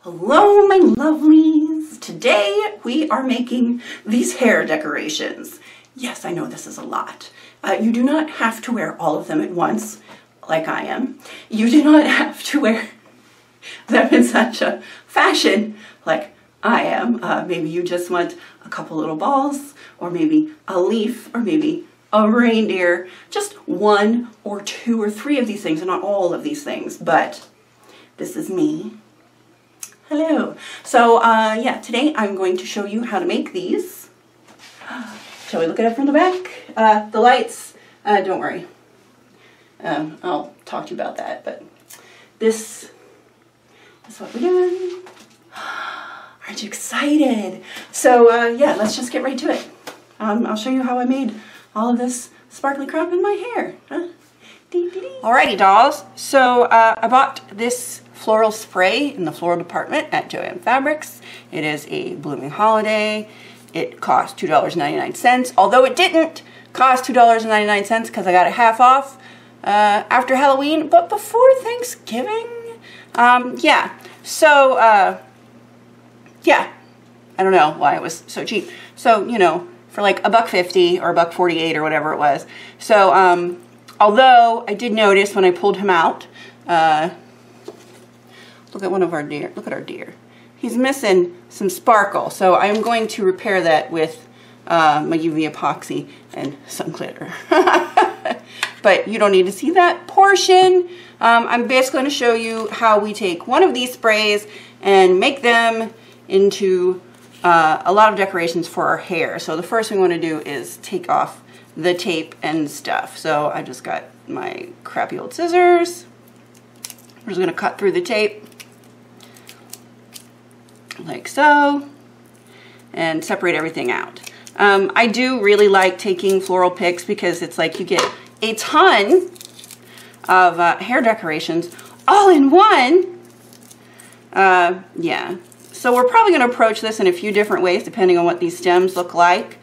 Hello, my lovelies! Today we are making these hair decorations. Yes, I know this is a lot. You do not have to wear all of them at once, like I am. You do not have to wear them in such a fashion, like I am. Maybe you just want a couple little balls, or maybe a leaf, or maybe a reindeer. Just one or two or three of these things, and not all of these things, but this is me. Hello. So yeah, today I'm going to show you how to make these. Shall we look at it from the back? The lights, don't worry. I'll talk to you about that, but this is what we're doing. Aren't you excited? So yeah, let's just get right to it. I'll show you how I made all of this sparkly crap in my hair. Alrighty, dolls. So I bought this floral spray in the floral department at Joann Fabrics. It is a blooming holiday. It cost $2.99, although it didn't cost $2.99 because I got it half off after Halloween, but before Thanksgiving. Yeah, so yeah, I don't know why it was so cheap. So, you know, for like $1.50 or $1.48 or whatever it was. So, although I did notice when I pulled him out, look at one of our deer. Look at our deer. He's missing some sparkle, so I'm going to repair that with my UV epoxy and some glitter. But you don't need to see that portion. I'm basically going to show you how we take one of these sprays and make them into a lot of decorations for our hair. So the first thing we want to do is take off the tape and stuff. So I just got my crappy old scissors. I'm just going to cut through the tape like so and separate everything out. I do really like taking floral picks because it's like you get a ton of hair decorations all in one. Yeah, so we're probably going to approach this in a few different ways depending on what these stems look like,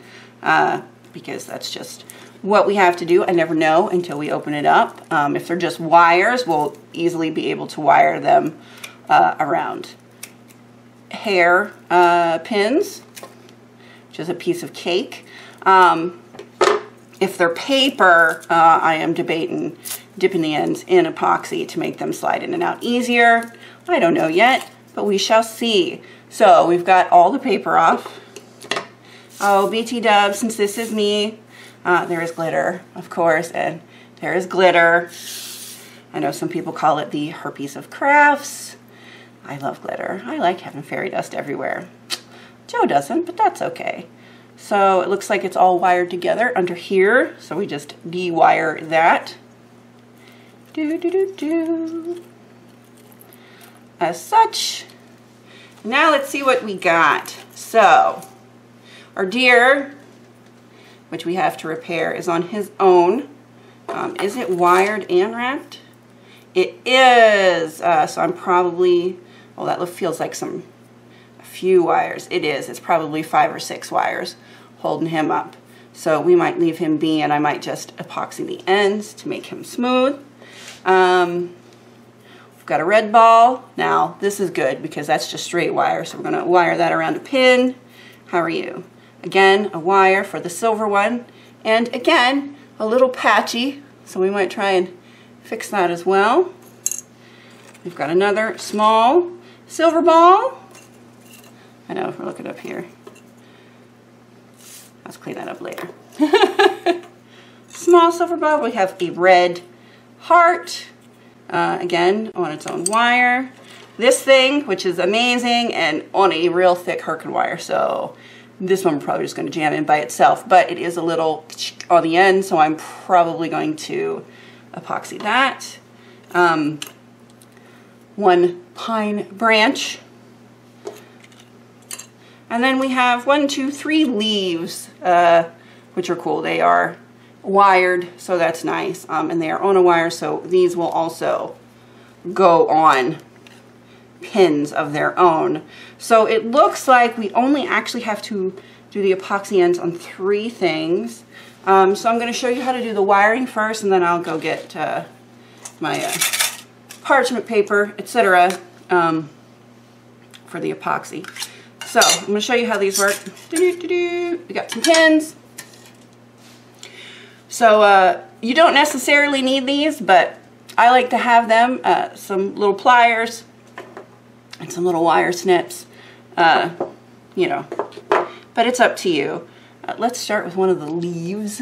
because that's just what we have to do. I never know until we open it up. If they're just wires, we'll easily be able to wire them around hair pins, which is a piece of cake. If they're paper, I am debating dipping the ends in epoxy to make them slide in and out easier. I don't know yet, but we shall see. So we've got all the paper off. Oh, BT Dub, since this is me, there is glitter, of course, and there is glitter. I know some people call it the herpes of crafts. I love glitter. I like having fairy dust everywhere. Joe doesn't, but that's okay. So it looks like it's all wired together under here. So we just de-wire that. As such. Now let's see what we got. So our deer, which we have to repair, is on his own. Is it wired and wrapped? It is. So I'm probably, well, that feels like a few wires. It is. It's probably 5 or 6 wires holding him up. So we might leave him be, and I might just epoxy the ends to make him smooth. We've got a red ball. Now this is good because that's just straight wire. So we're going to wire that around a pin. How are you? Again, a wire for the silver one. And again, a little patchy. So we might try and fix that as well. We've got another small silver ball. I know, if we're looking up here. Let's clean that up later. Small silver ball. We have a red heart. Again, on its own wire. This thing, which is amazing, and on a real thick Herkin wire. So this one we're probably just going to jam in by itself. But it is a little on the end, so I'm probably going to epoxy that. One pine branch. And then we have 1, 2, 3 leaves, which are cool. They are wired, so that's nice. And they are on a wire, so these will also go on pins of their own. So it looks like we only actually have to do the epoxy ends on 3 things. So I'm going to show you how to do the wiring first, and then I'll go get my parchment paper, etc. for the epoxy. So I'm going to show you how these work. We got some pins. So you don't necessarily need these, but I like to have them. Some little pliers and some little wire snips, you know, but it's up to you. Let's start with one of the leaves.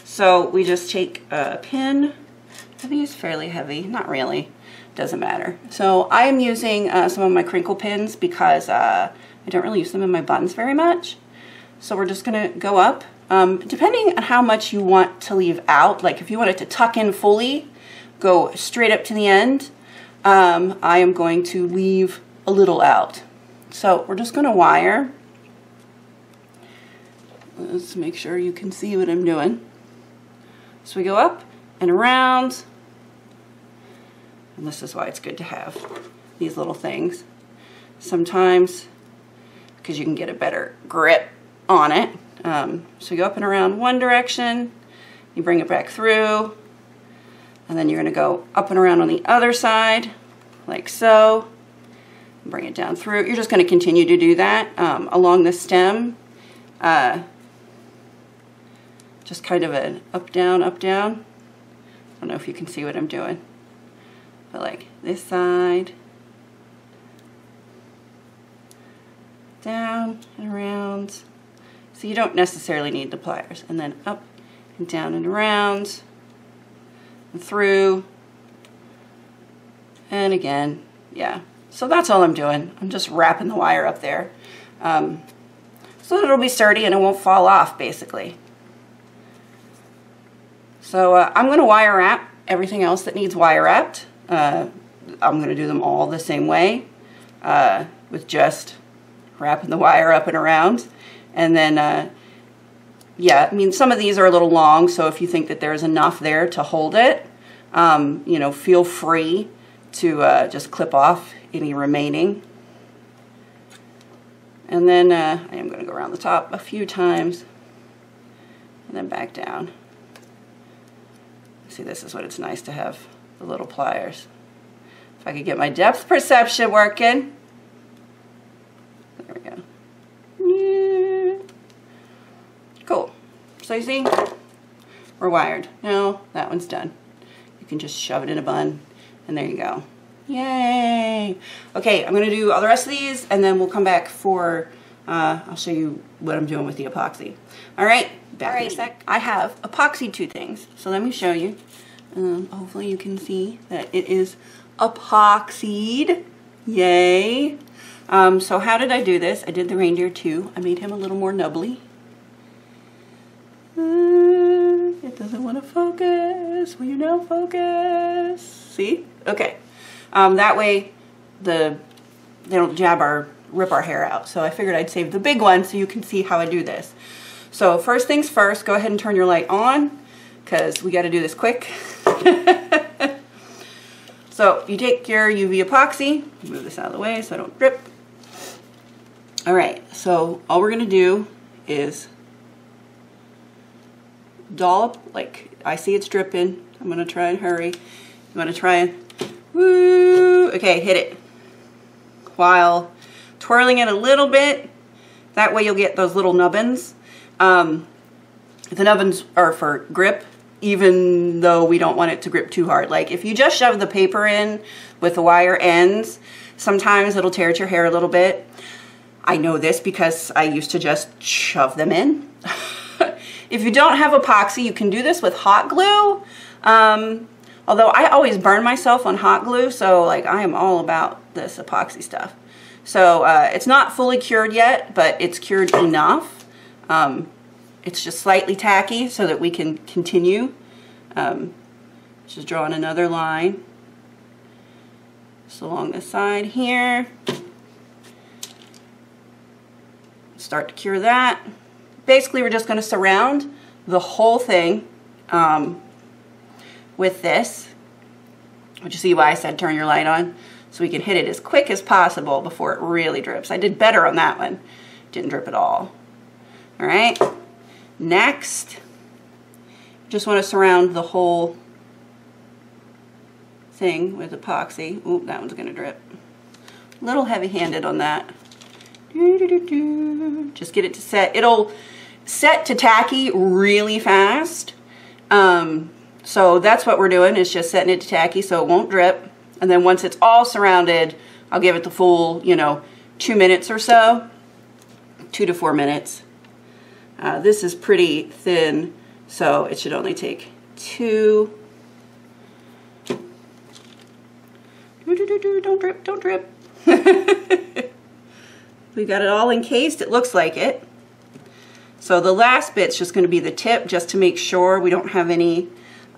So we just take a pin. Are these fairly heavy? Not really. Doesn't matter. So I'm using some of my crinkle pins because I don't really use them in my buns very much. So we're just going to go up. Depending on how much you want to leave out, like if you want it to tuck in fully, go straight up to the end. I am going to leave a little out. So we're just going to wire. Let's make sure you can see what I'm doing. So we go up and around. And this is why it's good to have these little things. Sometimes, because you can get a better grip on it. So you go up and around one direction, you bring it back through, and then you're going to go up and around on the other side, like so. Bring it down through. You're just going to continue to do that along the stem. Just kind of an up, down, up, down. I don't know if you can see what I'm doing. But like this side, down and around. So you don't necessarily need the pliers. And then up and down and around and through. And again, yeah. So that's all I'm doing. I'm just wrapping the wire up there. So that it'll be sturdy and it won't fall off, basically. So I'm going to wire wrap everything else that needs wire wrapped. I'm going to do them all the same way, with just wrapping the wire up and around. And then, yeah, I mean, some of these are a little long, so if you think that there's enough there to hold it, you know, feel free to just clip off any remaining. And then I am going to go around the top a few times and then back down. See, this is what it's nice to have, the little pliers. If I could get my depth perception working. There we go. Yeah. Cool. So you see, we're wired. Now that one's done. You can just shove it in a bun, and there you go. Yay! Okay, I'm going to do all the rest of these, and then we'll come back for, I'll show you what I'm doing with the epoxy. All right, back in a sec. I have epoxied two things, so let me show you. Hopefully you can see that it is epoxied. Yay! So how did I do this? I did the reindeer too. I made him a little more nubbly. It doesn't want to focus. Will you now focus? See? Okay. That way they don't rip our hair out. So I figured I'd save the big one so you can see how I do this. So first things first, go ahead and turn your light on because we got to do this quick. So you take your UV epoxy, move this out of the way so I don't drip. All right, so all we're going to do is dollop, like I see it's dripping. I'm going to try and hurry. You want to try and, woo, okay, hit it. While twirling it a little bit, that way you'll get those little nubbins. The nubbins are for grip, even though we don't want it to grip too hard. Like if you just shove the paper in with the wire ends, sometimes it'll tear at your hair a little bit. I know this because I used to just shove them in. If you don't have epoxy, you can do this with hot glue. Although I always burn myself on hot glue, so like I am all about this epoxy stuff. So it's not fully cured yet, but it's cured enough. It's just slightly tacky so that we can continue. Just drawing another line just along the side here. Start to cure that. Basically, we're just going to surround the whole thing with this. Which you see why I said turn your light on, so we can hit it as quick as possible before it really drips. I did better on that one. Didn't drip at all. All right. Next, just want to surround the whole thing with epoxy. Oop, that one's going to drip. A little heavy-handed on that. Just get it to set. It'll set to tacky really fast. So that's what we're doing, is just setting it to tacky so it won't drip. And then once it's all surrounded, I'll give it the full, you know, 2 minutes or so. 2 to 4 minutes. This is pretty thin, so it should only take 2. Don't drip, don't drip. We got it all encased, it looks like it. So the last bit's just going to be the tip, just to make sure we don't have any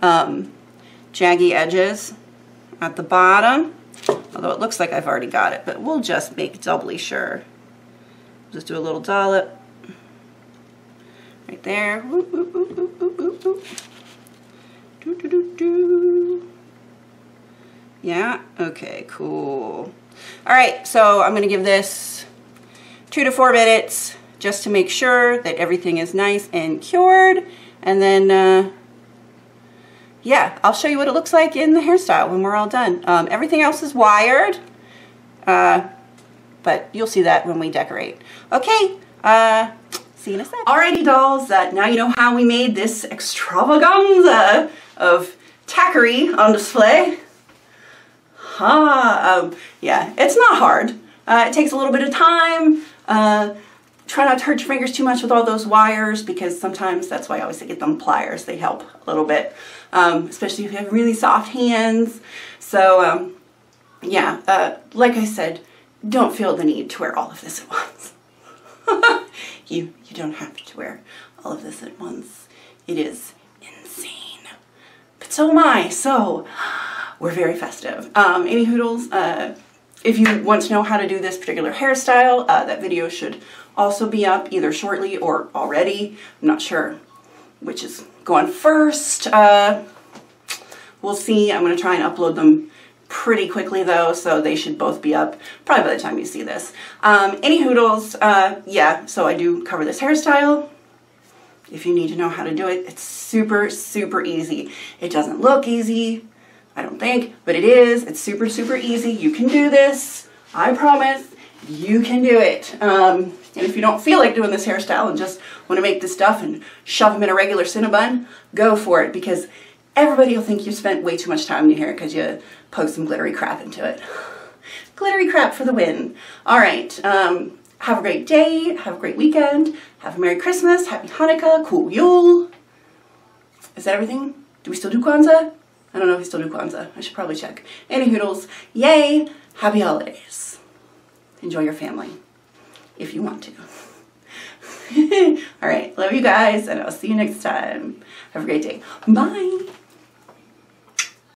jaggy edges at the bottom. Although it looks like I've already got it, but we'll just make doubly sure. Just do a little dollop right there. Whoop, whoop, whoop, whoop, whoop, whoop, whoop. Do, do, do, do. Yeah, okay, cool. All right, so I'm gonna give this 2 to 4 minutes just to make sure that everything is nice and cured. And then, yeah, I'll show you what it looks like in the hairstyle when we're all done. Everything else is wired, but you'll see that when we decorate. Okay, see you in a sec. Alrighty, dolls, now you know how we made this extravaganza of tackery on display. Yeah, it's not hard. It takes a little bit of time. Try not to hurt your fingers too much with all those wires, because sometimes that's why I always get them pliers. They help a little bit, especially if you have really soft hands. So, yeah, like I said, don't feel the need to wear all of this at once. You don't have to wear all of this at once. It is insane. But so am I, so we're very festive. Any Hoodles, if you want to know how to do this particular hairstyle, that video should also be up either shortly or already. I'm not sure which is going first. We'll see. I'm going to try and upload them pretty quickly though, so they should both be up probably by the time you see this. Any Hoodles, yeah, so I do cover this hairstyle. If you need to know how to do it, it's super, super easy. It doesn't look easy, I don't think, but it is. It's super, super easy. You can do this. I promise you can do it. And if you don't feel like doing this hairstyle and just want to make this stuff and shove them in a regular Cinnabon, go for it, because everybody will think you spent way too much time in your hair because you poked some glittery crap into it. Glittery crap for the win. All right. Have a great day. Have a great weekend. Have a Merry Christmas. Happy Hanukkah. Cool Yule. Is that everything? Do we still do Kwanzaa? I don't know if we still do Kwanzaa. I should probably check. Any Hoodles, yay. Happy holidays. Enjoy your family if you want to. All right. Love you guys, and I'll see you next time. Have a great day. Bye.